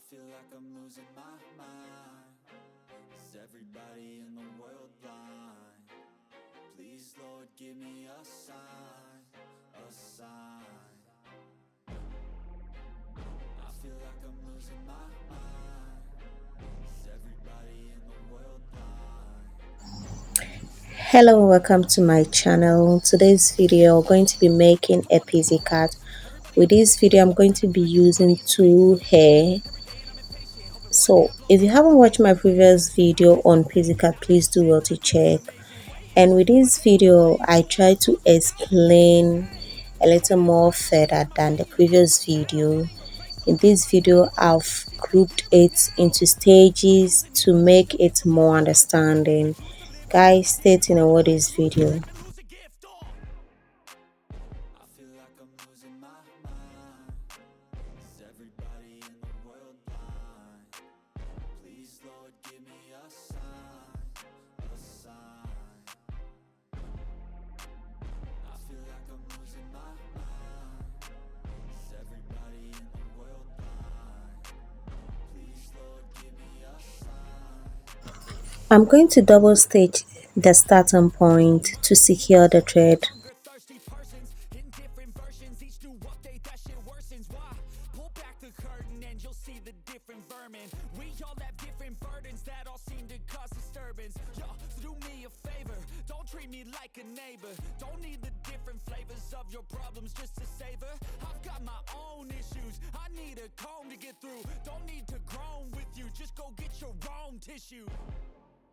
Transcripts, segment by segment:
feel like I'm losing my mind. Is everybody in the world blind? Please, Lord, give me a sign, a sign. I feel like I'm losing my mind. Is everybody in the world blind? Hello and welcome to my channel. Today's video I'm going to be making a pixie cut. With this video I'm going to be using two hair. So if you haven't watched my previous video on pixie cut, please do well to check. And with this video I try to explain a little more further than the previous video. In this video I've grouped it into stages to make it more understanding. Guys, stay tuned and watch this video. I feel like I'm losing my mind. Is everybody in the world blind? Please, Lord, give me a sign, a sign. I feel like I'm losing my mind. Is everybody in the world blind? Please, Lord, give me a sign. I'm going to double stitch the starting point to secure the thread. Thirsty persons in different versions, each new update that shit worsens. Why? Pull back the curtain and you'll see the different vermin. We all have different burdens that all seem to cause disturbance. Yo, do me a favor, don't treat me like a neighbor. Don't need the different flavors of your problems just to savor. I've got my own issues, I need a comb to get through. Don't need to groan with you, just go get your own tissue.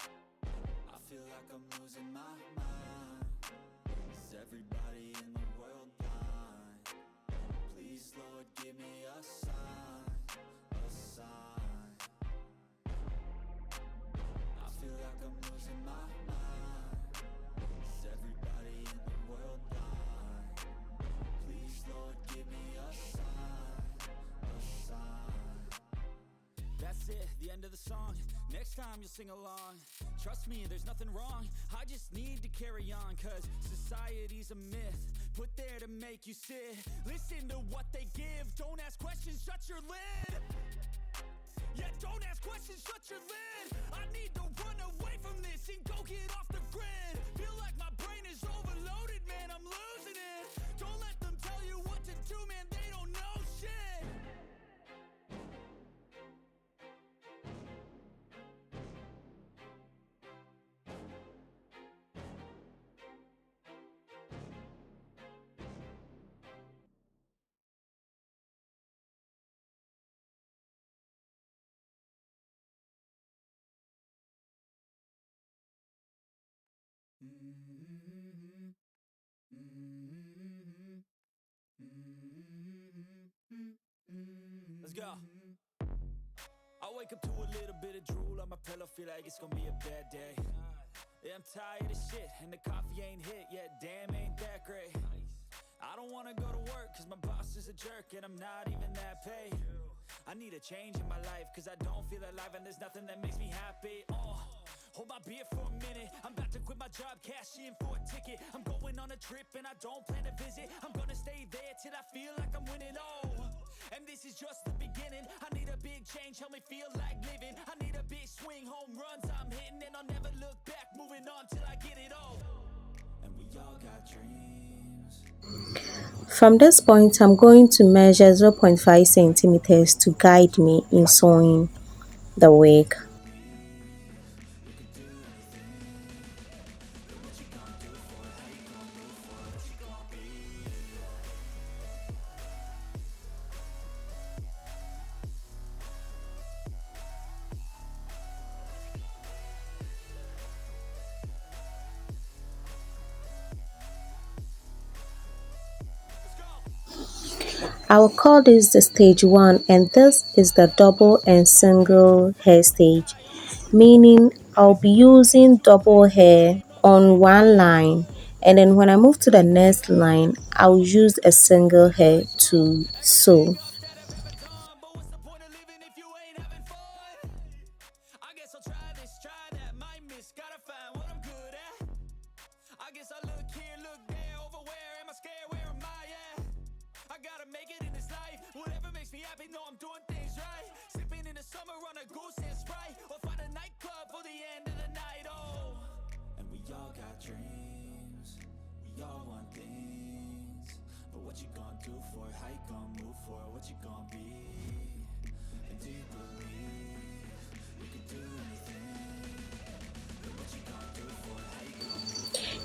I feel like I'm losing my mind. Is everybody in the world blind? Please, Lord, give me a sign, a sign. I feel like I'm losing my mind. Is everybody in the world blind? Please, Lord, give me a sign, a sign. That's it, the end of the song. Next time you'll sing along. Trust me, there's nothing wrong. I just need to carry on, cause society's a myth put there to make you sit. Listen to what they give. Don't ask questions, shut your lid. Yeah, don't ask questions, shut your lid. I need to run away from this and go get off the grid. Feel like my brain is overloaded, man, I'm losing it. Don't let them tell you what to do, man, they don't know shit. Let's go. I wake up to a little bit of drool on my pillow, feel like it's gonna be a bad day. Yeah, I'm tired of shit, and the coffee ain't hit yet, damn, ain't that great. I don't wanna go to work, cause my boss is a jerk, and I'm not even that paid. I need a change in my life, cause I don't feel alive, and there's nothing that makes me happy. Hold my beer for a minute, I'm about to quit my job, cash in for a ticket. I'm going on a trip, and I don't plan to visit. I'm gonna stay there till I feel like I'm winning, and this is just the beginning. I need a big change, help me feel like living. I need a big swing, home runs I'm hitting, and I'll never look back, moving on till I get it all. And we all got dreams. From this point I'm going to measure 0.5 centimeters to guide me in sewing the wig. I will call this the stage 1, and this is the double and single hair stage, meaning I'll be using double hair on one line, and then when I move to the next line I'll use a single hair to sew. But what's the point of living if you ain't having fun? I guess I'll try this, try that, might miss, gotta find what I'm good at. I guess I look here, look there, over where am I scared, where am I at? I gotta make it in this life, whatever makes me happy, know I'm doing things right. Sipping in in the summer on a goose and Sprite, or find a nightclub for the end of the night. Oh, and we all got dreams, we all want things, but what you gonna do for it? How you gonna move for it? What you gonna be? And do you believe you can do anything? But what you gonna do for it? How you gonna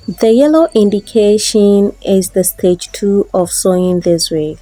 move? The yellow indication is the stage 2 of sewing this wig.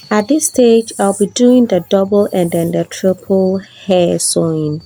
At this stage, I'll be doing the double and then the triple hair sewing.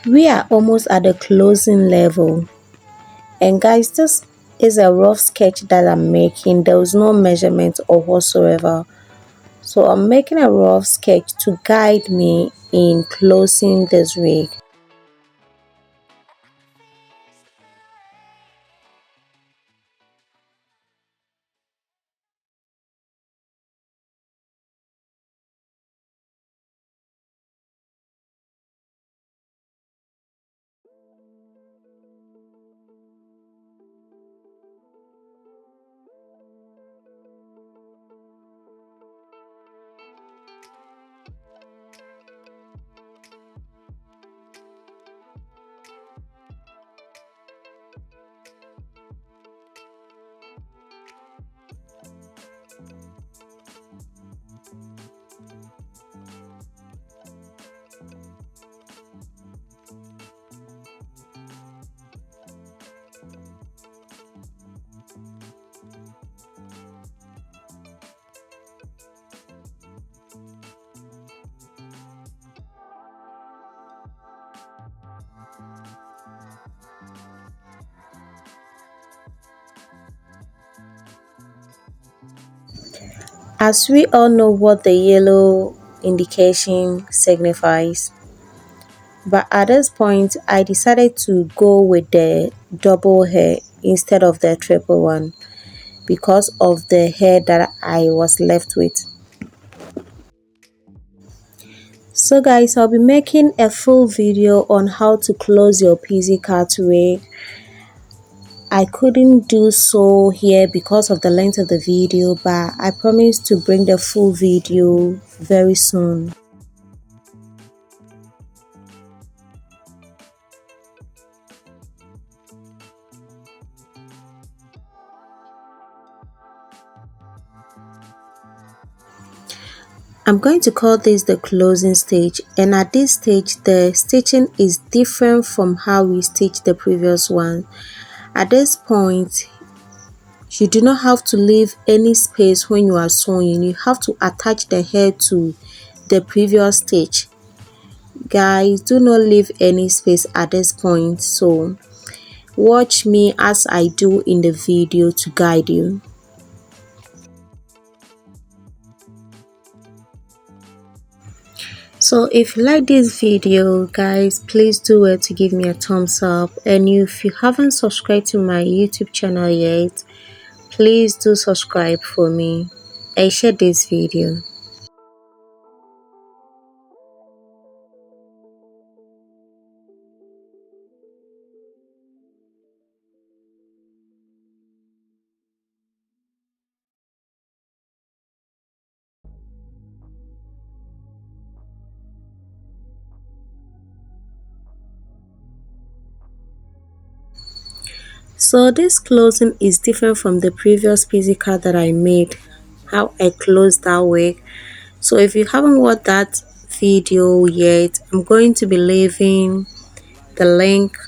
We are almost at the closing level, and guys, this is a rough sketch that I'm making. There was no measurement or whatsoever, so I'm making a rough sketch to guide me in closing this wig. As we all know what the yellow indication signifies, but at this point I decided to go with the double hair instead of the triple one because of the hair that I was left with. So guys, I'll be making a full video on how to close your PZ cut wig. I couldn't do so here because of the length of the video, but I promise to bring the full video very soon. I'm going to call this the closing stage, and at this stage the stitching is different from how we stitched the previous one. At this point, you do not have to leave any space when you are sewing. You have to attach the hair to the previous stitch. Guys, do not leave any space at this point, so watch me as I do in the video to guide you. So if you like this video, guys, please do it to give me a thumbs up, and if you haven't subscribed to my YouTube channel yet, please do subscribe for me and share this video. So this closing is different from the previous PZ card that I made, how I closed that way. So if you haven't watched that video yet, I'm going to be leaving the link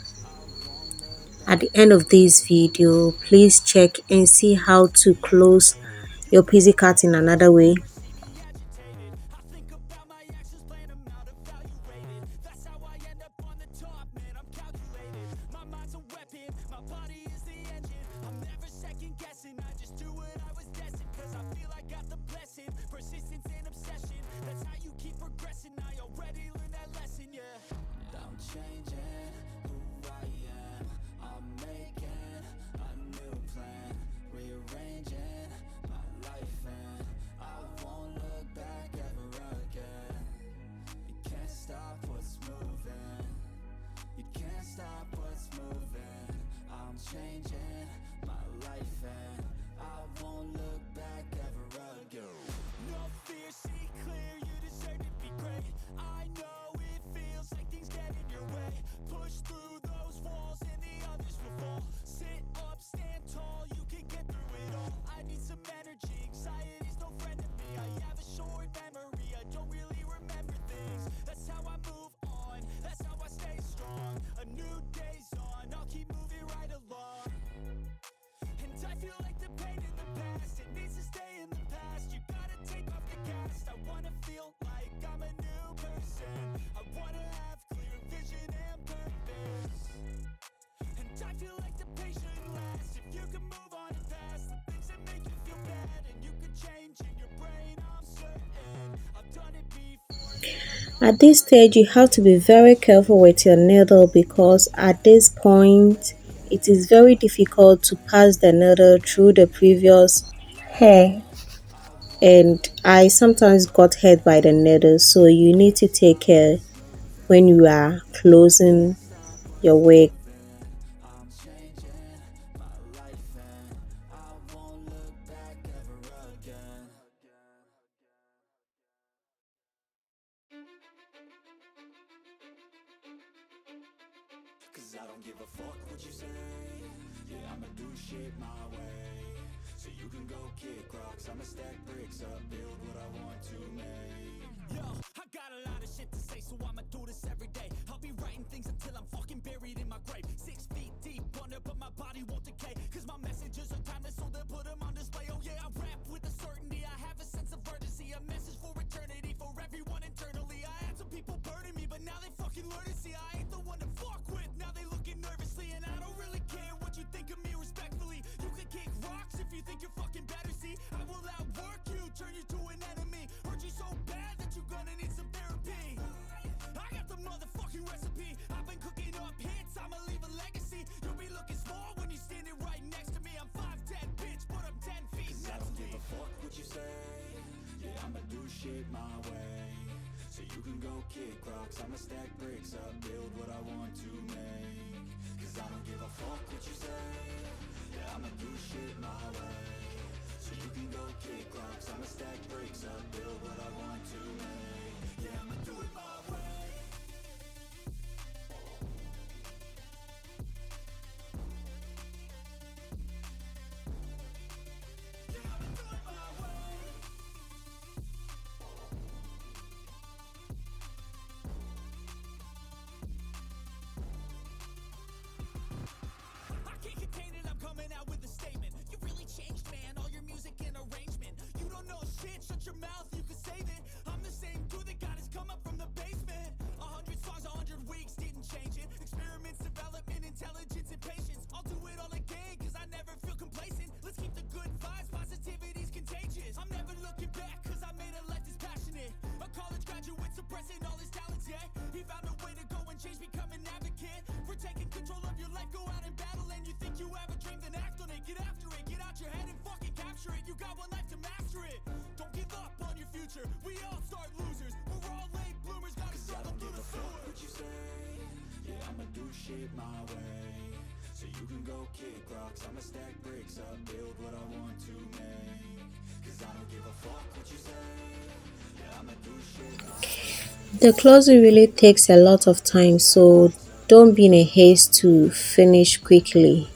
at the end of this video. Please check and see how to close your PZ card in another way. Changing my life and I won't look back ever again. No fear, see clear, you deserve to be great. I know it feels like things get in your way. Push through those walls and the others will fall. Sit up, stand tall, you can get through it all. I need some energy, anxiety's no friend of me. I have a short memory, I don't really remember things. That's how I move on, that's how I stay strong. A new day's on, I'll keep moving right along. And I feel like the pain in the past, it needs to stay in the past. You gotta take off the cast. I wanna feel like I'm a new person. I wanna have clear vision and purpose. And I feel like the patient lasts. If you can move on and past the things that make you feel bad, and you can change in your brain, I'm certain. I've done it before. At this stage, you have to be very careful with your needle, because at this point it is very difficult to pass the needle through the previous hair, and I sometimes got hurt by the needle, so you need to take care when you are closing your wig. I'm changing my life and I won't look back ever again. Cause I don't give a fuck what you say. Yeah, I'ma do shit my way. So you can go kick rocks, I'ma stack bricks up, build what I want to make. Yo, I got a lot of shit to say, so I'ma do this every day. I'll be writing things until I'm fucking buried in my grave. 6 feet deep under, but my body won't decay. Cause my messages are timeless, so they'll put them on display. Oh yeah, I rap with a certainty, I have a sense of urgency. A message for eternity, for everyone internally. I had some people burning me, but now they fucking learn to see I ain't the one to fuck with. Now they looking nervously, and I don't really care what you think of me respectfully. You can kick rocks if you think you're fucking better, see. I will outwork you, turn you to an enemy. Hurt you so bad that you're gonna need some therapy. I got the motherfucking recipe. I've been cooking up hits, I'ma leave a legacy. You'll be looking small when you're standing right next to me. I'm 5'10", bitch, but I'm 10 feet next to me. I don't give a fuck what you say. Yeah, I'ma do shit my way. So you can go kick rocks, I'ma stack bricks up, build what I want to make. Cause I don't give a fuck what you say. Yeah, I'ma do shit my way. So you can go kick rocks, I'ma stack bricks up, build what I want to make. Yeah, I'ma do it my way. I can't contain it, I'm coming out with a statement. You really changed, man, all your music and arrangement. You don't know shit, shut your mouth, you can save it. I'm the same dude that got his come up from the basement. do shit my way. So you can go kick rocks, I'ma stack bricks up, build what I want to make. Cause I don't give a fuck what you say. Yeah, I'ma do shit my way. The closing really takes a lot of time, so don't be in a haste to finish quickly.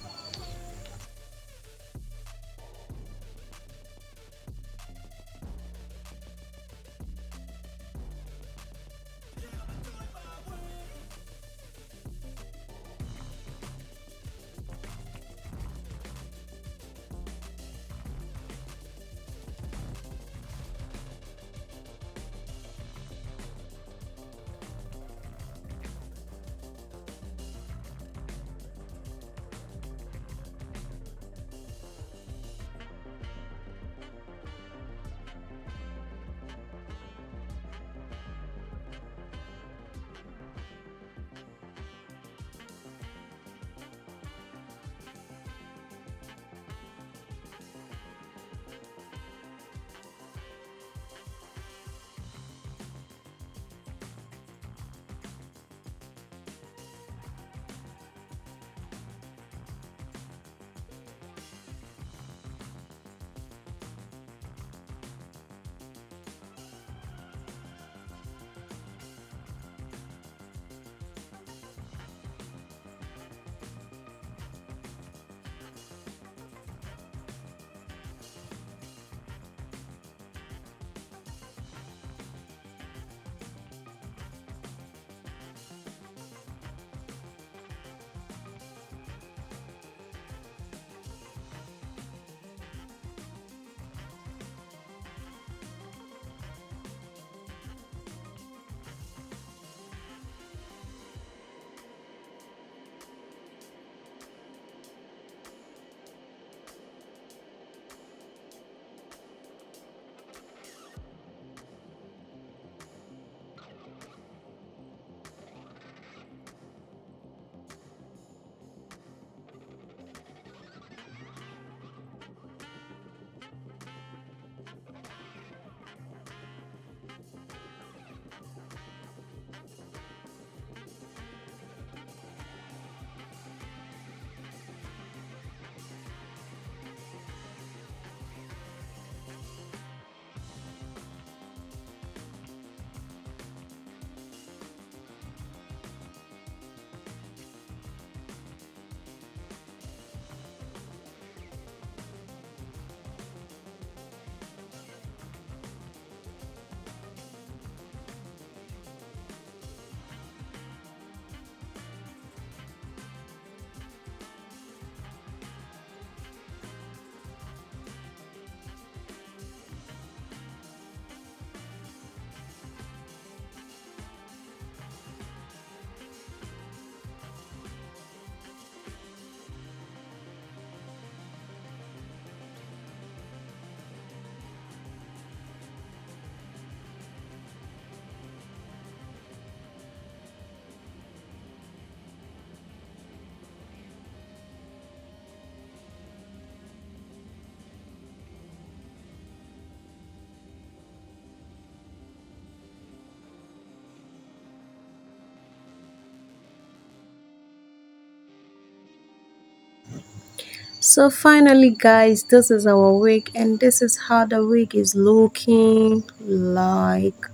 So finally guys, this is our wig and this is how the wig is looking like.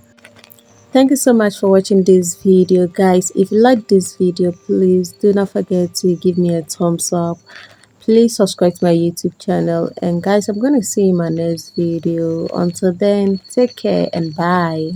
Thank you so much for watching this video guys. If you like this video, please do not forget to give me a thumbs up. Please subscribe to my YouTube channel, and guys, I'm going to see you in my next video. Until then, take care and bye.